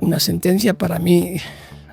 una sentencia para mí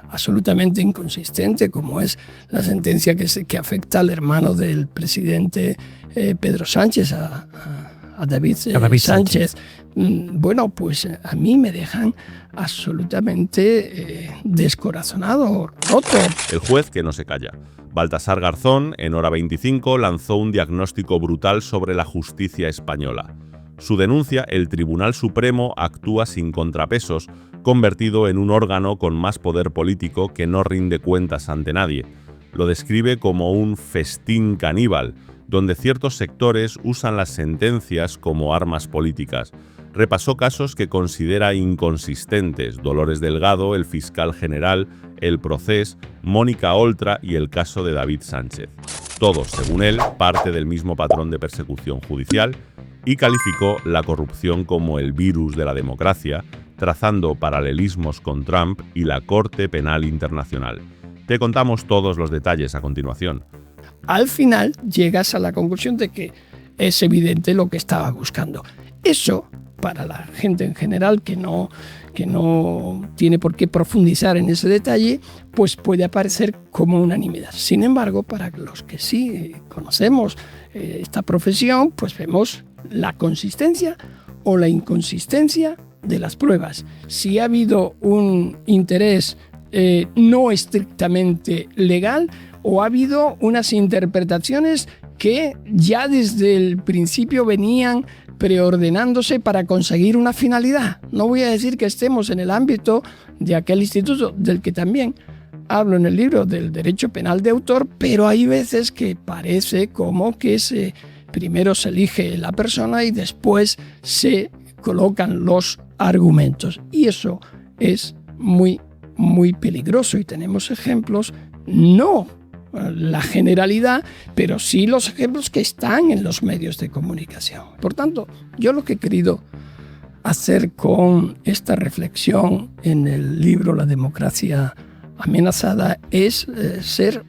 absolutamente inconsistente, como es la sentencia que afecta al hermano del presidente Pedro Sánchez, a David Sánchez. Bueno, pues a mí me dejan absolutamente descorazonado, roto. El juez que no se calla. Baltasar Garzón, en Hora 25, lanzó un diagnóstico brutal sobre la justicia española. Su denuncia, el Tribunal Supremo actúa sin contrapesos, convertido en un órgano con más poder político que no rinde cuentas ante nadie. Lo describe como un festín caníbal, donde ciertos sectores usan las sentencias como armas políticas. Repasó casos que considera inconsistentes: Dolores Delgado, el fiscal general, el Procés, Mónica Oltra y el caso de David Sánchez. Todos, según él, parte del mismo patrón de persecución judicial, y calificó la corrupción como el virus de la democracia, trazando paralelismos con Trump y la Corte Penal Internacional. Te contamos todos los detalles a continuación. Al final llegas a la conclusión de que es evidente lo que estaba buscando. Eso, para la gente en general que no tiene por qué profundizar en ese detalle, pues puede aparecer como unanimidad. Sin embargo, para los que sí conocemos esta profesión, pues vemos la consistencia o la inconsistencia de las pruebas. Si ha habido un interés no estrictamente legal, o ha habido unas interpretaciones que ya desde el principio venían preordenándose para conseguir una finalidad. No voy a decir que estemos en el ámbito de aquel instituto del que también hablo en el libro, del derecho penal de autor, pero hay veces que parece como que primero se elige la persona y después se colocan los argumentos. Y eso es muy, muy peligroso, y tenemos ejemplos, no la generalidad, pero sí los ejemplos que están en los medios de comunicación. Por tanto, yo lo que he querido hacer con esta reflexión en el libro La democracia amenazada es ser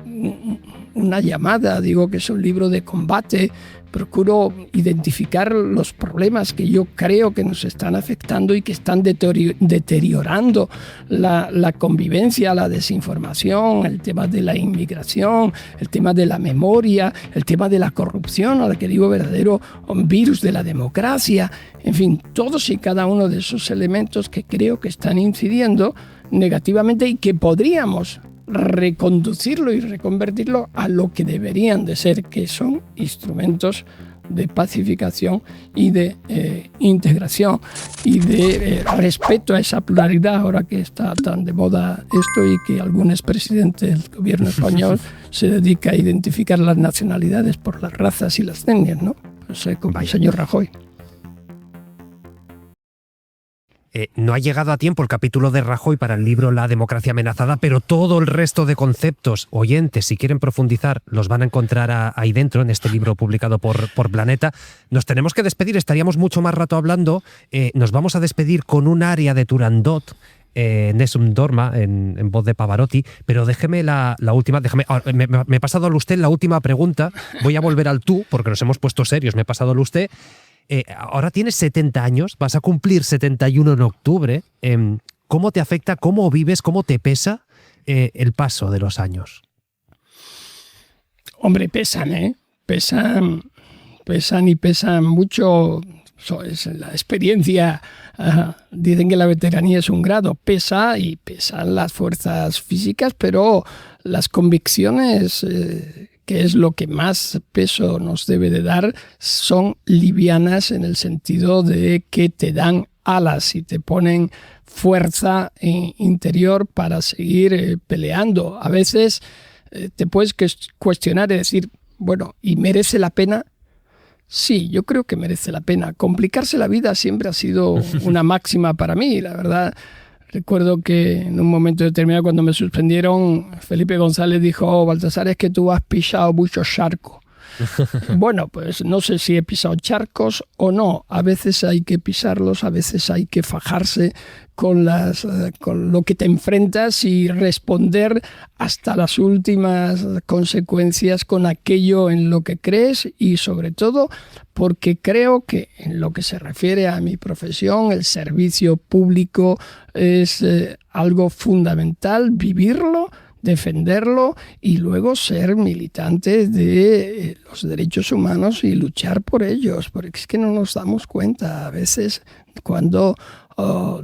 una llamada. Digo que es un libro de combate. Procuro identificar los problemas que yo creo que nos están afectando y que están deteriorando la convivencia, la desinformación, el tema de la inmigración, el tema de la memoria, el tema de la corrupción, a la que digo verdadero virus de la democracia. En fin, todos y cada uno de esos elementos que creo que están incidiendo negativamente y que podríamos reconducirlo y reconvertirlo a lo que deberían de ser, que son instrumentos de pacificación y de integración y de respeto a esa pluralidad, ahora que está tan de moda esto y que algún expresidente del gobierno español se dedica a identificar las nacionalidades por las razas y las etnias, ¿no? Pues, como el señor Rajoy. No ha llegado a tiempo el capítulo de Rajoy para el libro La democracia amenazada, pero todo el resto de conceptos, oyentes, si quieren profundizar, los van a encontrar ahí dentro, en este libro publicado por Planeta. Nos tenemos que despedir, estaríamos mucho más rato hablando. Nos vamos a despedir con un aria de Turandot, Nessun Dorma, en voz de Pavarotti, pero déjeme la última, me he pasado al usted la última pregunta, voy a volver al tú, porque nos hemos puesto serios, me he pasado al usted. Ahora tienes 70 años, vas a cumplir 71 en octubre. ¿Cómo te afecta, cómo vives, cómo te pesa el paso de los años? Hombre, pesan, pesan y pesan mucho. Es la experiencia. Dicen que la veteranía es un grado. Pesa y pesan las fuerzas físicas, pero las convicciones, que es lo que más peso nos debe de dar, son livianas en el sentido de que te dan alas y te ponen fuerza interior para seguir peleando. A veces te puedes cuestionar y decir, bueno, ¿y merece la pena? Sí, yo creo que merece la pena. Complicarse la vida siempre ha sido una máxima para mí, la verdad. Recuerdo que en un momento determinado, cuando me suspendieron, Felipe González dijo: Baltasar, es que tú has pisado mucho charco. Bueno, pues no sé si he pisado charcos o no. A veces hay que pisarlos, a veces hay que fajarse con lo que te enfrentas y responder hasta las últimas consecuencias con aquello en lo que crees y sobre todo porque creo que en lo que se refiere a mi profesión, el servicio público es algo fundamental, vivirlo, defenderlo y luego ser militante de los derechos humanos y luchar por ellos, porque es que no nos damos cuenta a veces cuando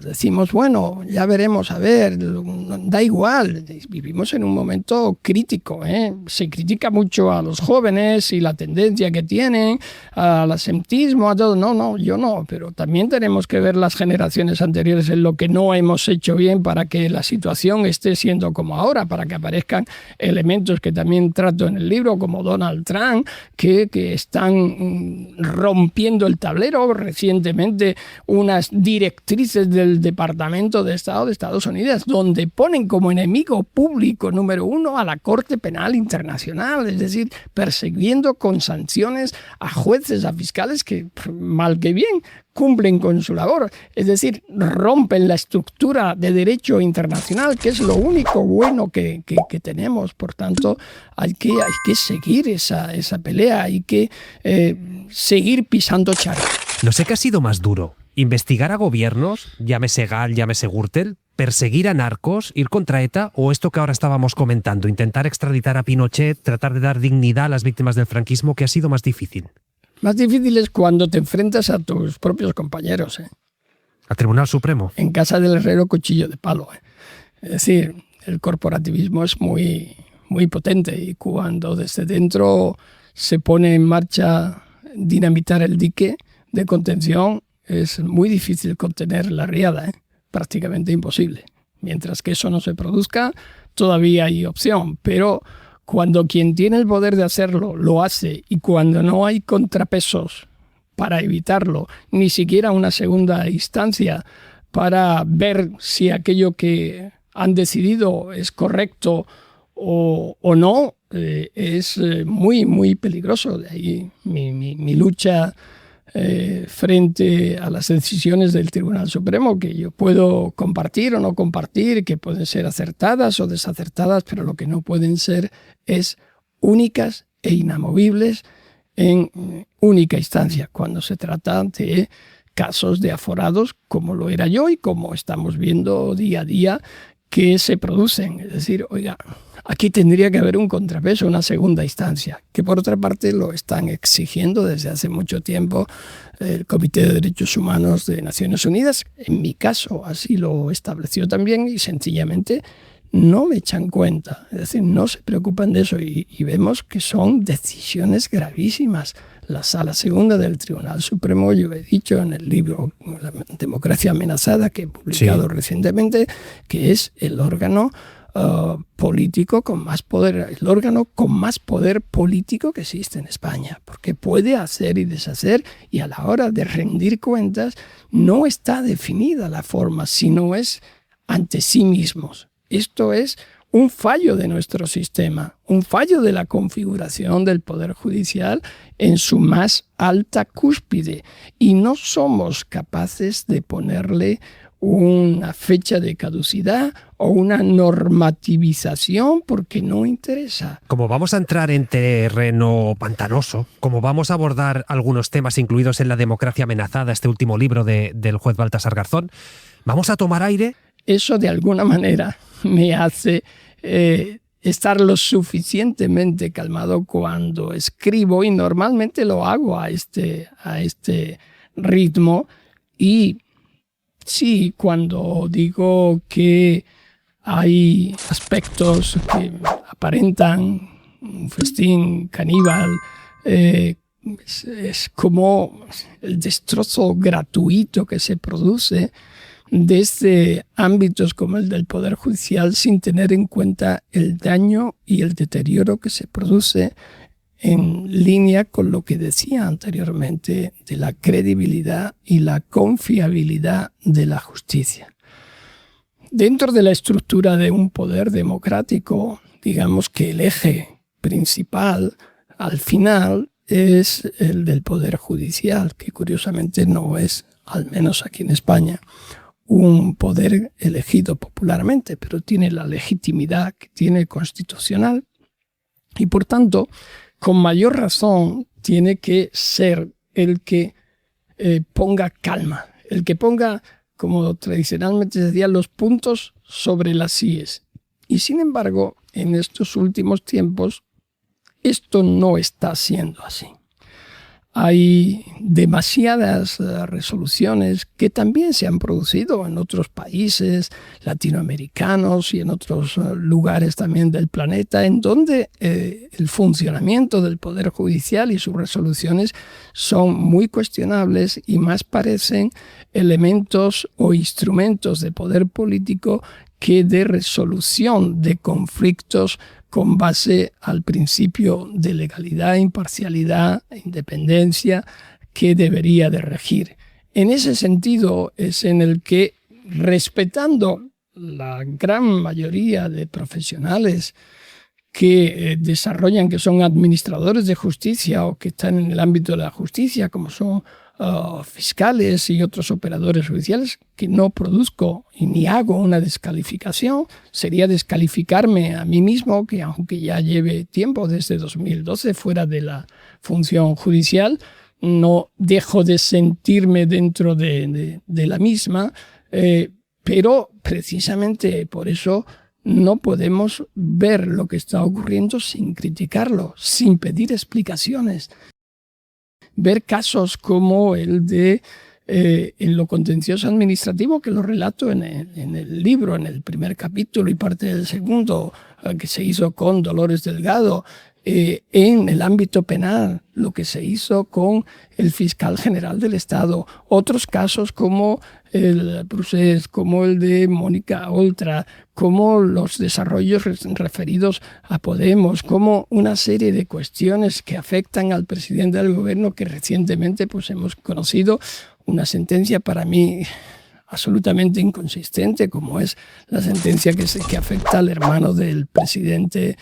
decimos, bueno, ya veremos, a ver, da igual, vivimos en un momento crítico, ¿eh? Se critica mucho a los jóvenes y la tendencia que tienen, al asentismo, a todo, no, yo no, pero también tenemos que ver las generaciones anteriores en lo que no hemos hecho bien para que la situación esté siendo como ahora, para que aparezcan elementos que también trato en el libro, como Donald Trump, que están rompiendo el tablero. Recientemente unas directrices del Departamento de Estado de Estados Unidos, donde ponen como enemigo público número 1 a la Corte Penal Internacional, es decir, persiguiendo con sanciones a jueces, a fiscales que, mal que bien, cumplen con su labor, es decir, rompen la estructura de derecho internacional, que es lo único bueno que tenemos. Por tanto, hay que seguir esa pelea, hay que seguir pisando charcos. No sé qué ha sido más duro. ¿Investigar a gobiernos, llámese Gall, llámese Gürtel, perseguir a narcos, ir contra ETA, o esto que ahora estábamos comentando, intentar extraditar a Pinochet, tratar de dar dignidad a las víctimas del franquismo? ¿Qué ha sido más difícil? Más difícil es cuando te enfrentas a tus propios compañeros, ¿eh? ¿Al Tribunal Supremo? En casa del herrero, cuchillo de palo, ¿eh? Es decir, el corporativismo es muy, muy potente y cuando desde dentro se pone en marcha dinamitar el dique de contención, es muy difícil contener la riada, ¿eh? Prácticamente imposible. Mientras que eso no se produzca, todavía hay opción, pero cuando quien tiene el poder de hacerlo lo hace y cuando no hay contrapesos para evitarlo, ni siquiera una segunda instancia para ver si aquello que han decidido es correcto o no, es muy, muy peligroso. De ahí mi lucha frente a las decisiones del Tribunal Supremo, que yo puedo compartir o no compartir, que pueden ser acertadas o desacertadas, pero lo que no pueden ser es únicas e inamovibles en única instancia, cuando se trata de casos de aforados, como lo era yo y como estamos viendo día a día que se producen. Es decir, oiga, aquí tendría que haber un contrapeso, una segunda instancia, que por otra parte lo están exigiendo desde hace mucho tiempo el Comité de Derechos Humanos de Naciones Unidas. En mi caso así lo estableció también y sencillamente no me echan cuenta, es decir, no se preocupan de eso y vemos que son decisiones gravísimas. La Sala Segunda del Tribunal Supremo, yo he dicho en el libro La Democracia Amenazada, que he publicado recientemente, que es el órgano político con más poder, el órgano con más poder político que existe en España, porque puede hacer y deshacer, y a la hora de rendir cuentas no está definida la forma, sino es ante sí mismos. Esto es un fallo de nuestro sistema, un fallo de la configuración del Poder Judicial en su más alta cúspide, y no somos capaces de ponerle una fecha de caducidad o una normativización porque no interesa. Como vamos a entrar en terreno pantanoso, como vamos a abordar algunos temas incluidos en La Democracia Amenazada, este último libro del juez Baltasar Garzón, ¿vamos a tomar aire? Eso de alguna manera me hace estar lo suficientemente calmado cuando escribo, y normalmente lo hago a este ritmo. Y sí, cuando digo que hay aspectos que aparentan un festín caníbal, es como el destrozo gratuito que se produce desde ámbitos como el del Poder Judicial sin tener en cuenta el daño y el deterioro que se produce en línea con lo que decía anteriormente de la credibilidad y la confiabilidad de la justicia. Dentro de la estructura de un poder democrático, digamos que el eje principal, al final, es el del Poder Judicial, que curiosamente no es, al menos aquí en España, un poder elegido popularmente, pero tiene la legitimidad que tiene constitucional y, por tanto, con mayor razón tiene que ser el que ponga calma, el que ponga, como tradicionalmente se decía, los puntos sobre las íes. Y sin embargo, en estos últimos tiempos, esto no está siendo así. Hay demasiadas resoluciones que también se han producido en otros países latinoamericanos y en otros lugares también del planeta, en donde el funcionamiento del Poder Judicial y sus resoluciones son muy cuestionables y más parecen elementos o instrumentos de poder político que de resolución de conflictos con base al principio de legalidad, imparcialidad e independencia que debería de regir. En ese sentido es en el que, respetando la gran mayoría de profesionales que desarrollan, que son administradores de justicia o que están en el ámbito de la justicia, como son fiscales y otros operadores judiciales, que no produzco y ni hago una descalificación, sería descalificarme a mí mismo, que aunque ya lleve tiempo, desde 2012, fuera de la función judicial, no dejo de sentirme dentro de la misma, pero precisamente por eso no podemos ver lo que está ocurriendo sin criticarlo, sin pedir explicaciones. Ver casos como el de en lo contencioso administrativo, que lo relato en el libro, en el primer capítulo y parte del segundo, que se hizo con Dolores Delgado, en el ámbito penal, lo que se hizo con el fiscal general del Estado, otros casos como el Procés, como el de Mónica Oltra, como los desarrollos referidos a Podemos, como una serie de cuestiones que afectan al presidente del gobierno, que recientemente pues, hemos conocido una sentencia para mí absolutamente inconsistente, como es la sentencia que afecta al hermano del presidente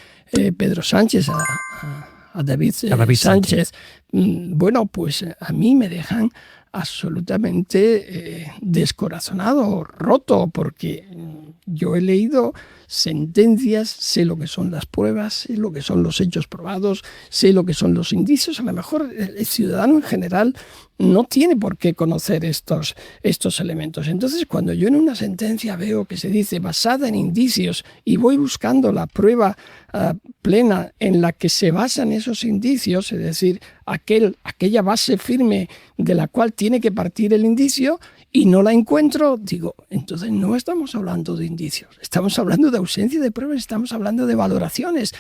Pedro Sánchez, a David Sánchez. Bueno, pues a mí me dejan absolutamente descorazonado, roto, porque yo he leído sentencias, sé lo que son las pruebas, sé lo que son los hechos probados, sé lo que son los indicios. A lo mejor el ciudadano en general no tiene por qué conocer estos elementos. Entonces, cuando yo en una sentencia veo que se dice basada en indicios y voy buscando la prueba plena en la que se basan esos indicios, es decir, aquella base firme de la cual tiene que partir el indicio, y no la encuentro, digo, entonces no estamos hablando de indicios, estamos hablando de ausencia de pruebas, estamos hablando de valoraciones.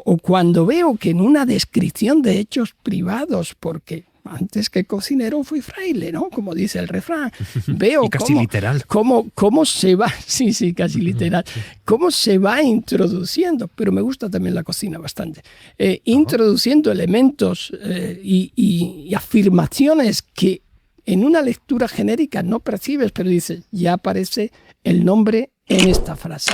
O cuando veo que en una descripción de hechos privados, porque antes que cocinero fui fraile, ¿no? Como dice el refrán. Veo casi literal. Cómo se va, sí, casi literal, cómo se va introduciendo, pero me gusta también la cocina bastante, introduciendo elementos y afirmaciones que en una lectura genérica no percibes, pero dices, ya aparece el nombre en esta frase.